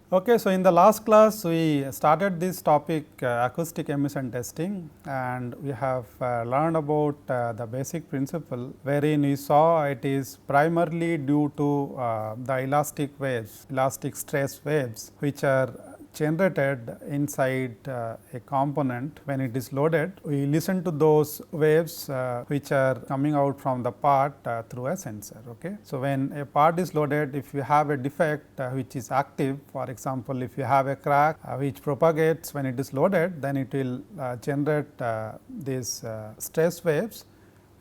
Okay, so in the last class we started this topic acoustic emission testing, and we have learned about the basic principle wherein we saw it is primarily due to the elastic waves, elastic stress waves, which are generated inside a component when it is loaded. We listen to those waves which are coming out from the part through a sensor. Okay. So, when a part is loaded, if you have a defect which is active, for example, if you have a crack which propagates when it is loaded, then it will generate these stress waves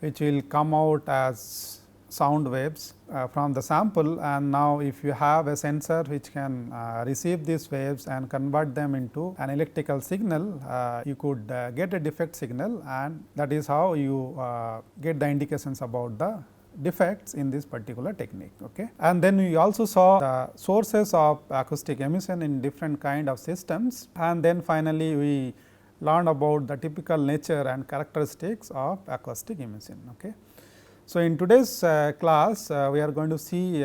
which will come out as sound waves from the sample. And now, if you have a sensor which can receive these waves and convert them into an electrical signal, you could get a defect signal, and that is how you get the indications about the defects in this particular technique. Okay. And then we also saw the sources of acoustic emission in different kind of systems, and then finally, we learned about the typical nature and characteristics of acoustic emission. Okay. So, in today's class, we are going to see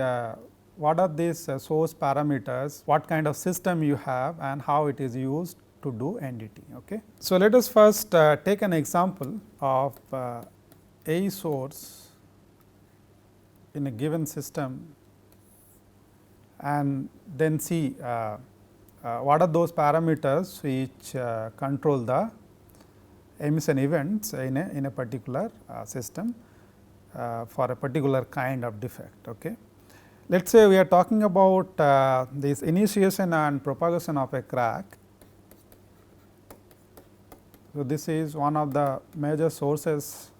what are these source parameters, what kind of system you have, and how it is used to do NDT. Okay. So, let us first take an example of a source in a given system, and then see what are those parameters which control the emission events in a particular system. For a particular kind of defect. Okay. Let us say we are talking about this initiation and propagation of a crack. So, this is one of the major sources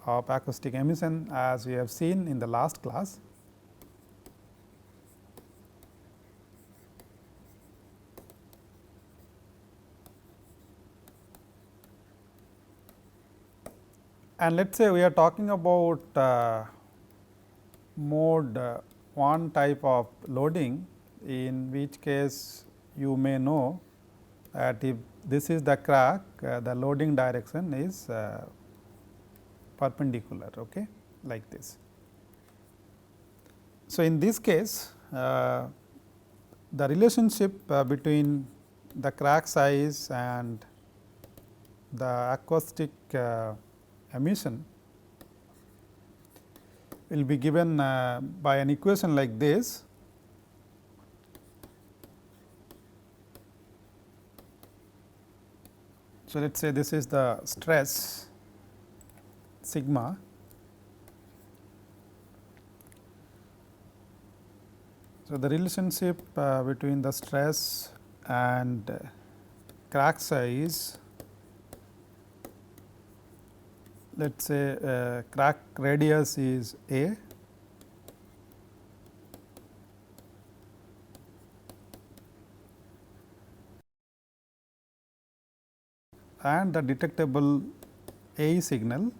of acoustic emission, as we have seen in the last class. And let us say we are talking about mode 1 type of loading, in which case you may know that if this is the crack, the loading direction is perpendicular, okay, like this. So, in this case the relationship between the crack size and the acoustic emission will be given by an equation like this. So, let us say this is the stress sigma, so the relationship between the stress and crack size, let us say crack radius is A, and the detectable A signal.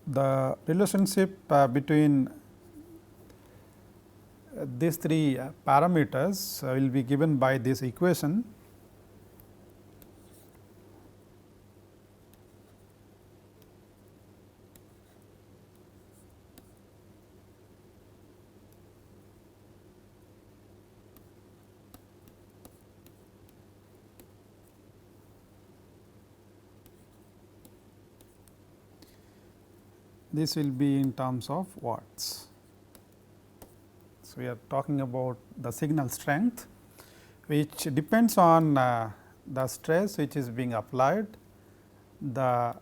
The relationship between these three parameters will be given by this equation. This will be in terms of watts. So, we are talking about the signal strength, which depends on the stress which is being applied, the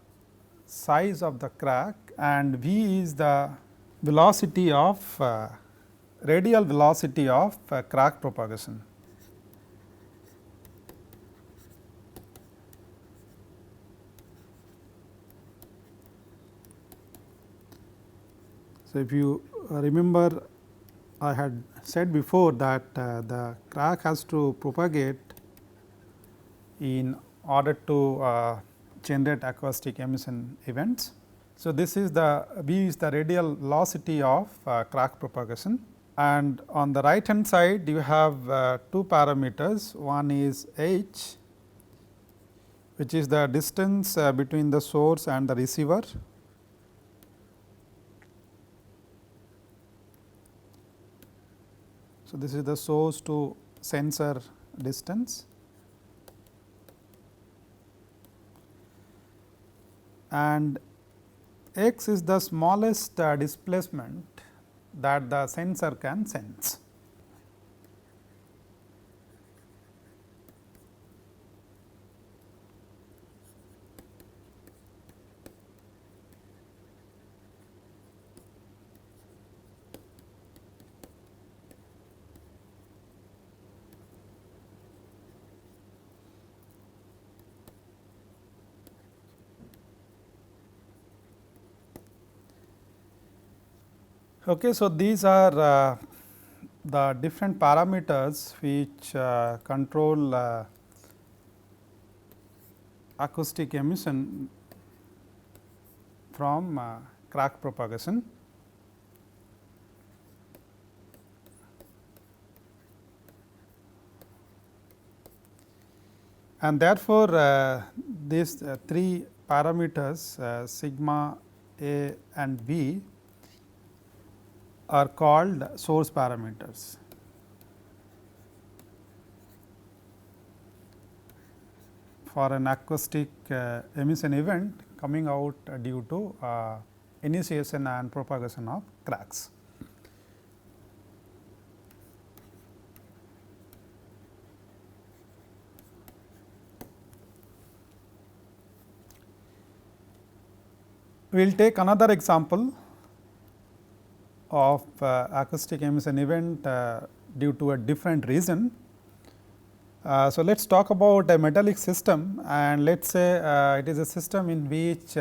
size of the crack, and V is the velocity of radial velocity of crack propagation. So, if you remember, I had said before that the crack has to propagate in order to generate acoustic emission events. So, this is the V is the radial velocity of crack propagation, and on the right hand side you have two parameters. One is H, which is the distance between the source and the receiver, So, this is the source to sensor distance, and x is the smallest displacement that the sensor can sense. Okay, so, these are the different parameters which control acoustic emission from crack propagation. And therefore, these three parameters sigma, A and B are called source parameters. For an acoustic emission event coming out due to initiation and propagation of cracks. We will take another example of acoustic emission event due to a different reason. So, let us talk about a metallic system, and let us say it is a system in which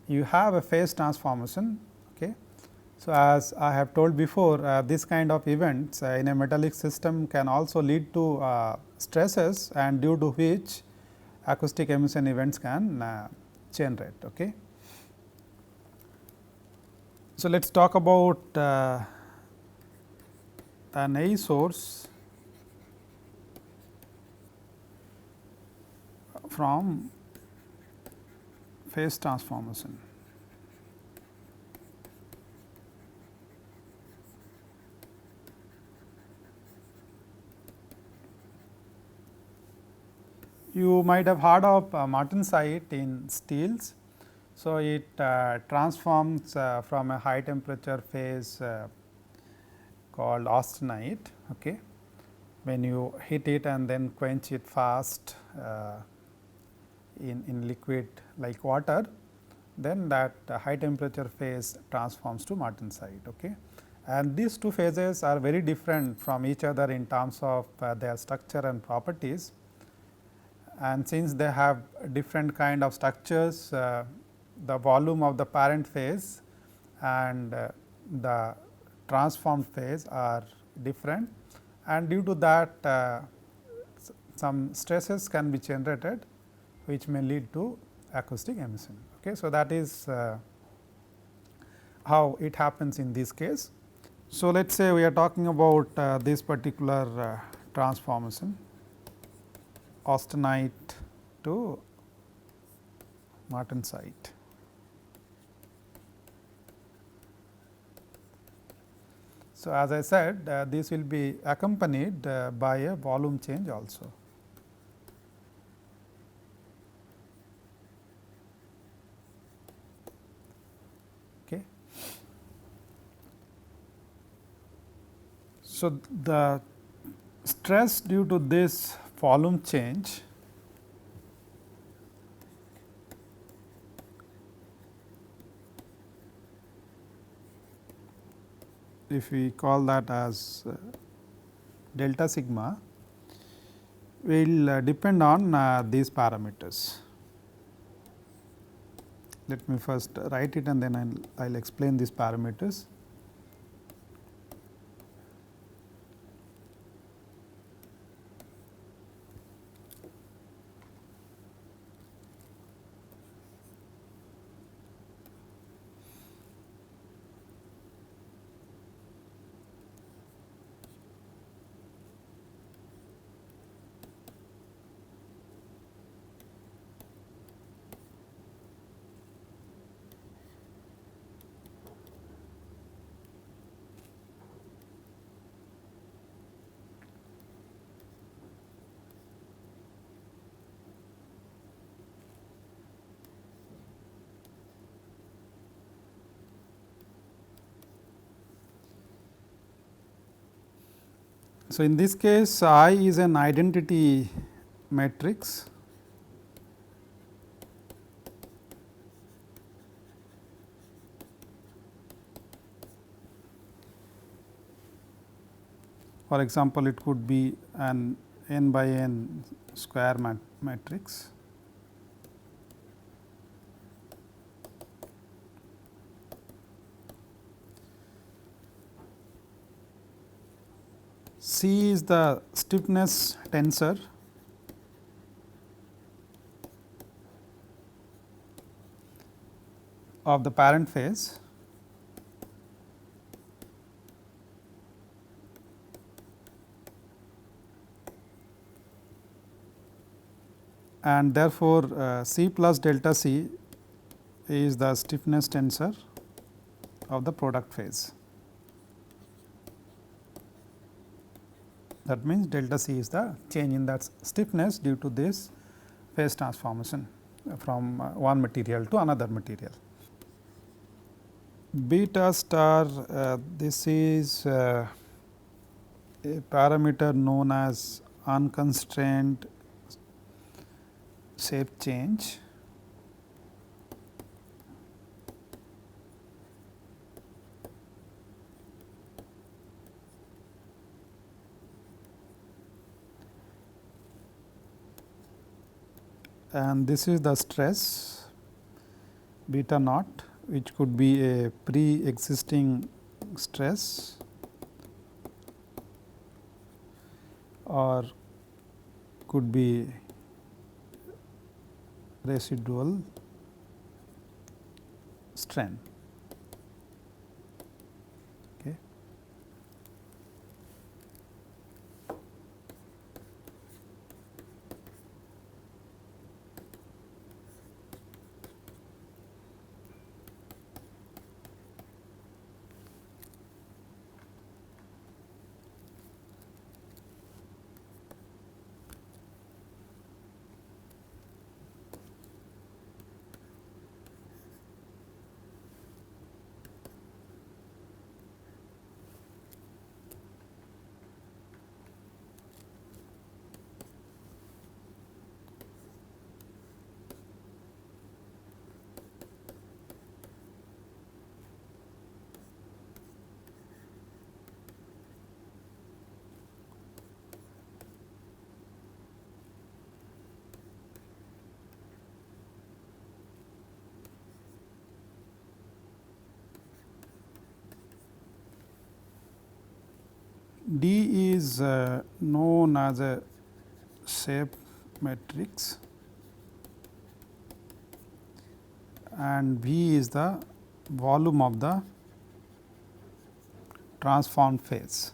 you have a phase transformation. Okay. So, as I have told before, this kind of events in a metallic system can also lead to stresses, and due to which acoustic emission events can generate. Okay. So, let us talk about an A source from phase transformation. You might have heard of martensite in steels. So, it transforms from a high temperature phase called austenite. Okay. When you heat it and then quench it fast in liquid like water, then that high temperature phase transforms to martensite. Okay. And these two phases are very different from each other in terms of their structure and properties. And since they have different kind of structures, the volume of the parent phase and the transformed phase are different, and due to that some stresses can be generated, which may lead to acoustic emission. Okay. So, that is how it happens in this case. So, let us say we are talking about this particular transformation, austenite to martensite. So, as I said, this will be accompanied by a volume change also. Okay. So, the stress due to this volume change if we call that as delta sigma, will depend on these parameters. Let me first write it and then I will explain these parameters. So, in this case I is an identity matrix for example, it could be an n by n square matrix. C is the stiffness tensor of the parent phase, and therefore, C plus delta C is the stiffness tensor of the product phase. That means, delta C is the change in that stiffness due to this phase transformation from one material to another material. Beta star, this is a parameter known as unconstrained shape change. And this is the stress beta naught, which could be a pre-existing stress or could be residual strain. Okay. D is known as a shape matrix and V is the volume of the transformed phase.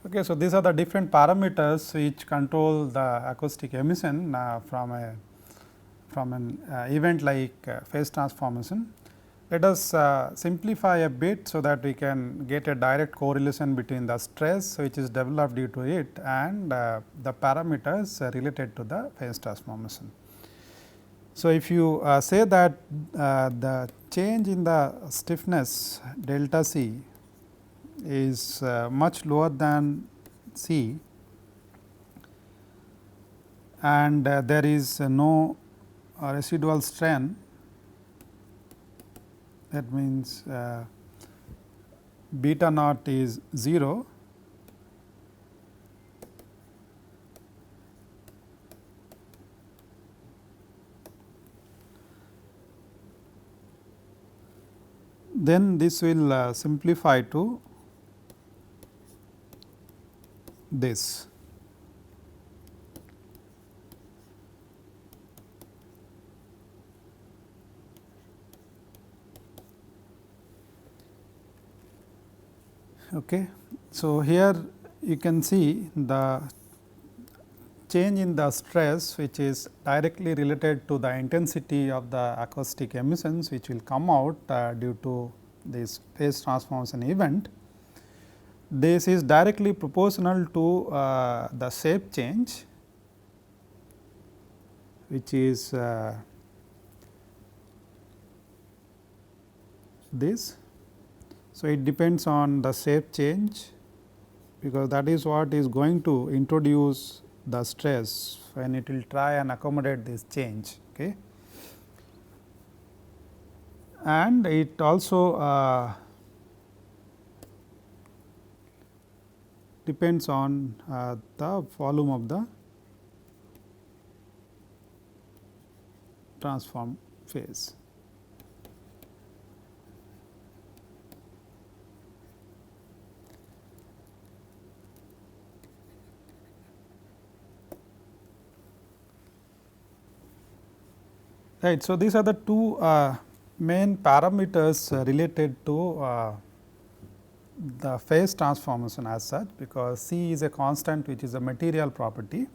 Okay, so these are the different parameters which control the acoustic emission from an event like phase transformation. Let us simplify a bit, so that we can get a direct correlation between the stress which is developed due to it and the parameters related to the phase transformation. So, if you say that the change in the stiffness delta C is much lower than C and there is no residual strain, that means beta naught is 0, then this will simplify to this. Okay. So, here you can see the change in the stress, which is directly related to the intensity of the acoustic emissions, which will come out due to this phase transformation event. This is directly proportional to the shape change, which is this. So, it depends on the shape change, because that is what is going to introduce the stress when it will try and accommodate this change. Okay. And it also depends on the volume of the transform phase. Right. So, these are the two main parameters related to the phase transformation as such, because C is a constant which is a material property.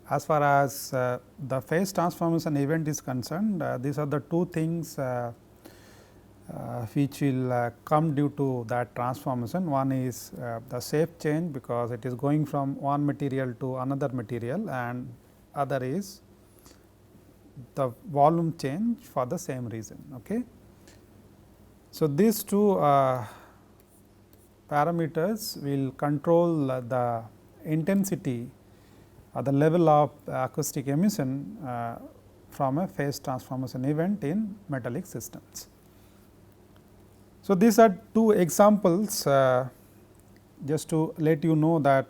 As far as the phase transformation event is concerned, these are the two things which will come due to that transformation. One is the shape change, because it is going from one material to another material, and other is the volume change for the same reason. Okay. So, these two parameters will control the intensity or the level of acoustic emission from a phase transformation event in metallic systems. So, these are two examples just to let you know that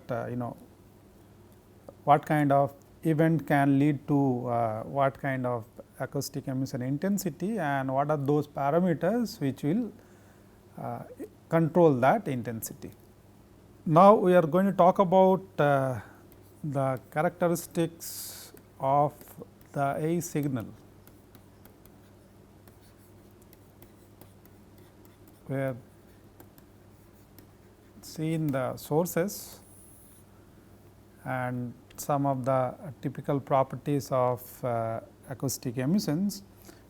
what kind of event can lead to what kind of acoustic emission intensity, and what are those parameters which will control that intensity. Now, we are going to talk about the characteristics of the A signal, we have seen the sources and some of the typical properties of acoustic emissions.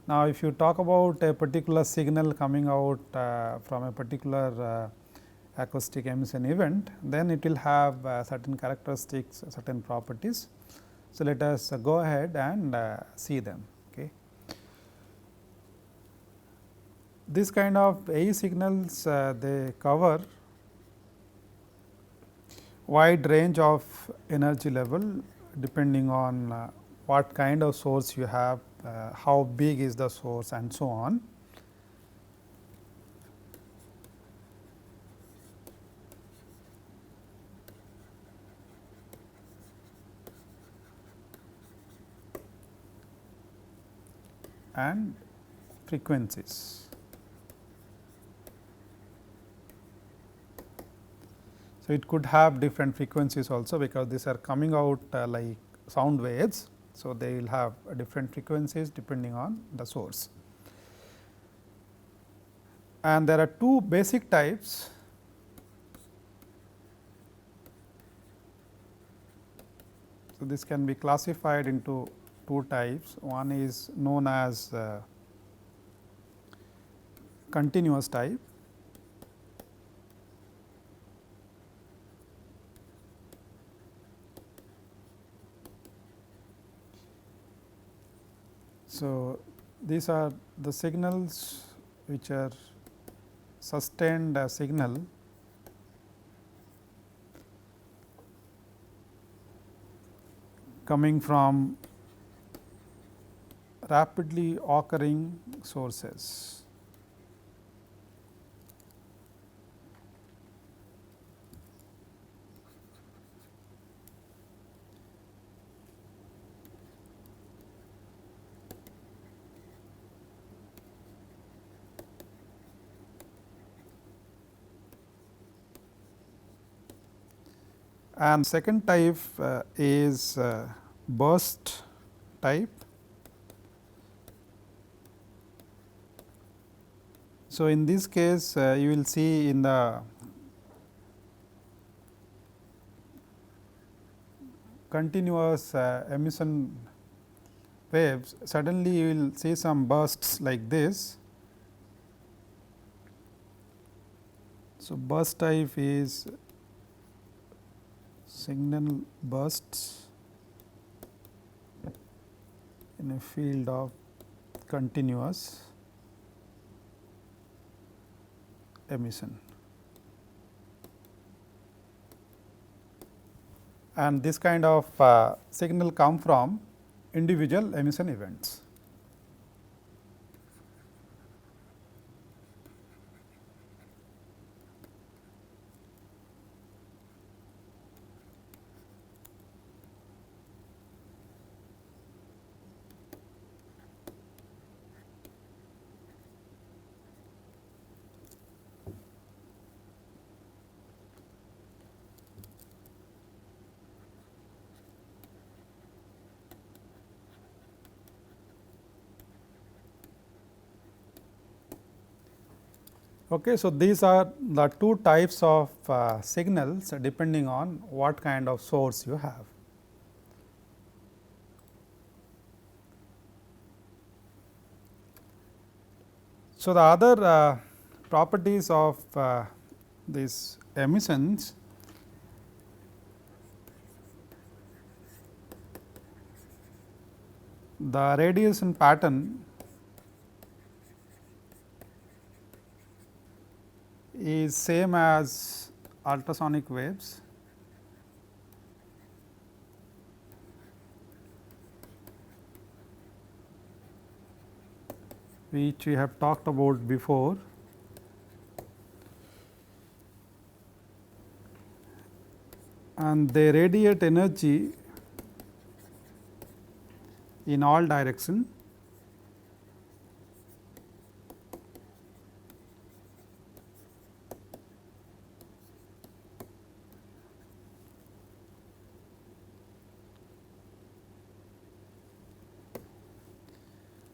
Now, if you talk about a particular signal coming out from a particular acoustic emission event, then it will have certain characteristics, certain properties. So, let us go ahead and see them. Okay. This kind of AE signals they cover wide range of energy level depending on what kind of source you have, how big is the source, and so on. And frequencies. So, it could have different frequencies also, because these are coming out like sound waves. So, they will have different frequencies depending on the source. And there are two basic types. So, this can be classified into two types. One is known as continuous type, so these are the signals which are sustained signal coming from rapidly occurring sources. And second type is burst type. So, in this case you will see in the continuous emission waves, suddenly you will see some bursts like this. So, burst type is signal bursts in a field of continuous emission. And this kind of signal come from individual emission events. Okay, so, these are the two types of signals depending on what kind of source you have. So, the other properties of these emissions the radiation pattern is same as ultrasonic waves, which we have talked about before. And they radiate energy in all direction.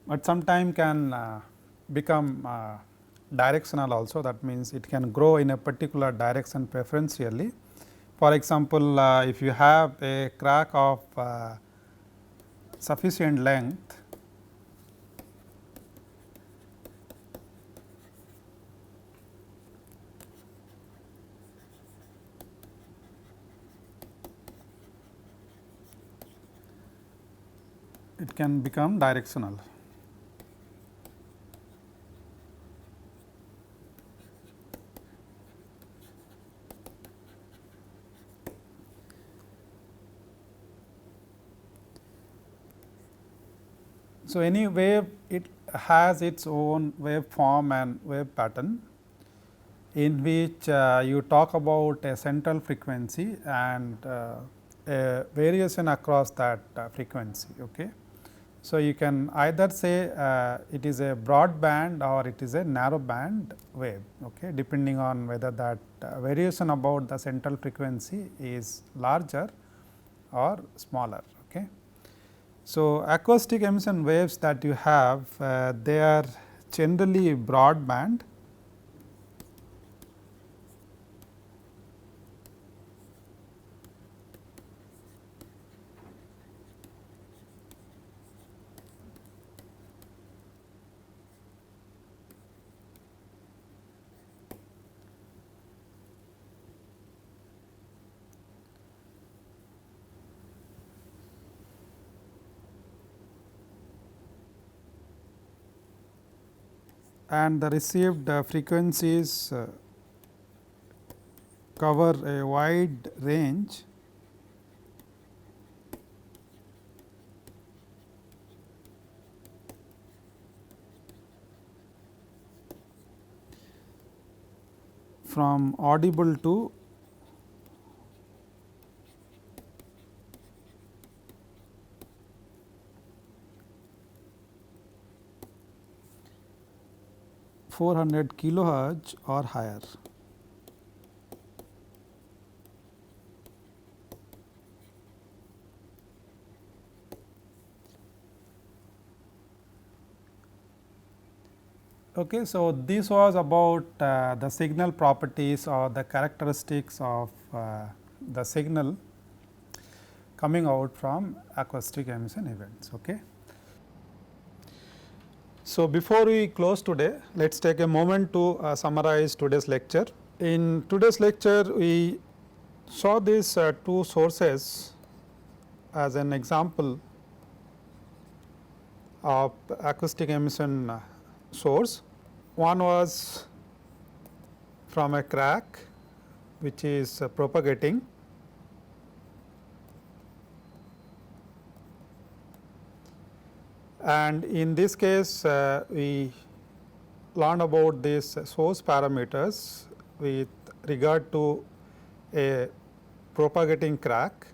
But sometime can become directional also, that means it can grow in a particular direction preferentially. For example, if you have a crack of sufficient length, it can become directional. So, any wave it has its own wave form and wave pattern, in which you talk about a central frequency and a variation across that frequency. Okay. So, you can either say it is a broad band or it is a narrow band wave, okay, depending on whether that variation about the central frequency is larger or smaller. Okay. So, acoustic emission waves that you have they are generally broadband, and the received frequencies cover a wide range from audible to (400 kilohertz) or higher. Okay, so, this was about the signal properties or the characteristics of the signal coming out from acoustic emission events. Okay. So, before we close today, let us take a moment to summarize today's lecture. In today's lecture, we saw these two sources as an example of acoustic emission source. One was from a crack which is propagating, and in this case we learned about these source parameters with regard to a propagating crack,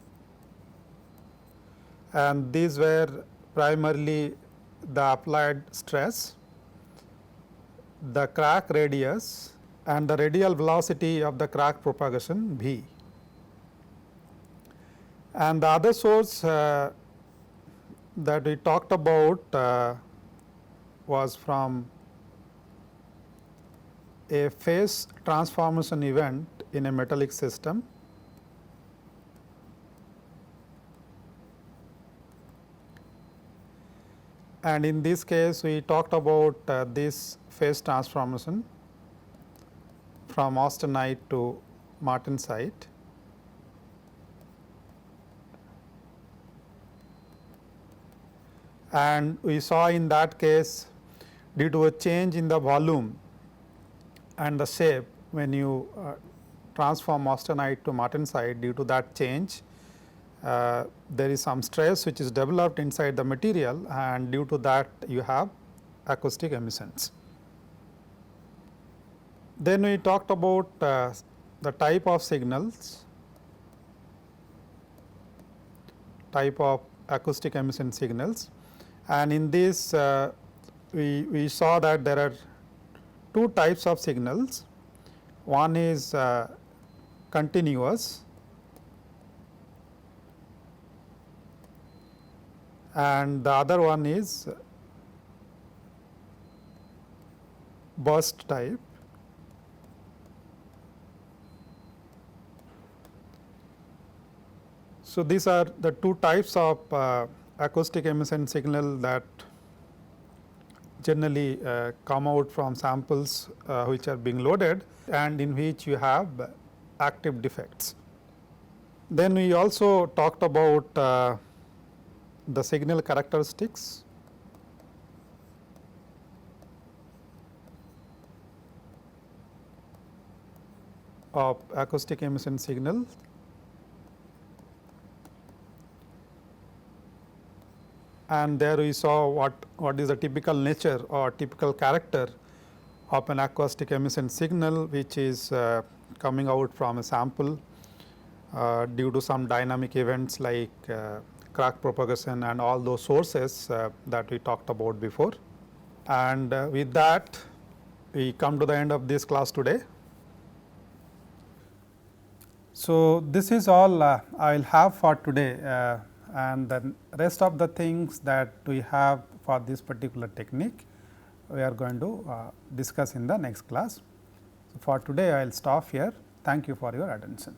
and these were primarily the applied stress, the crack radius and the radial velocity of the crack propagation v. And the other source that we talked about was from a phase transformation event in a metallic system. And in this case we talked about this phase transformation from austenite to martensite. And we saw in that case, due to a change in the volume and the shape, when you transform austenite to martensite, due to that change there is some stress which is developed inside the material, and due to that you have acoustic emissions. Then we talked about the type of signals, type of acoustic emission signals, and in this we saw that there are two types of signals. One is continuous and the other one is burst type. So, these are the two types of acoustic emission signal that generally come out from samples which are being loaded and in which you have active defects. Then we also talked about the signal characteristics, of acoustic emission signal, and there we saw what is the typical nature or typical character of an acoustic emission signal, which is coming out from a sample due to some dynamic events like crack propagation and all those sources that we talked about before. And with that we come to the end of this class today. So, this is all I will have for today, and the rest of the things that we have for this particular technique we are going to discuss in the next class. So, for today I will stop here. Thank you for your attention.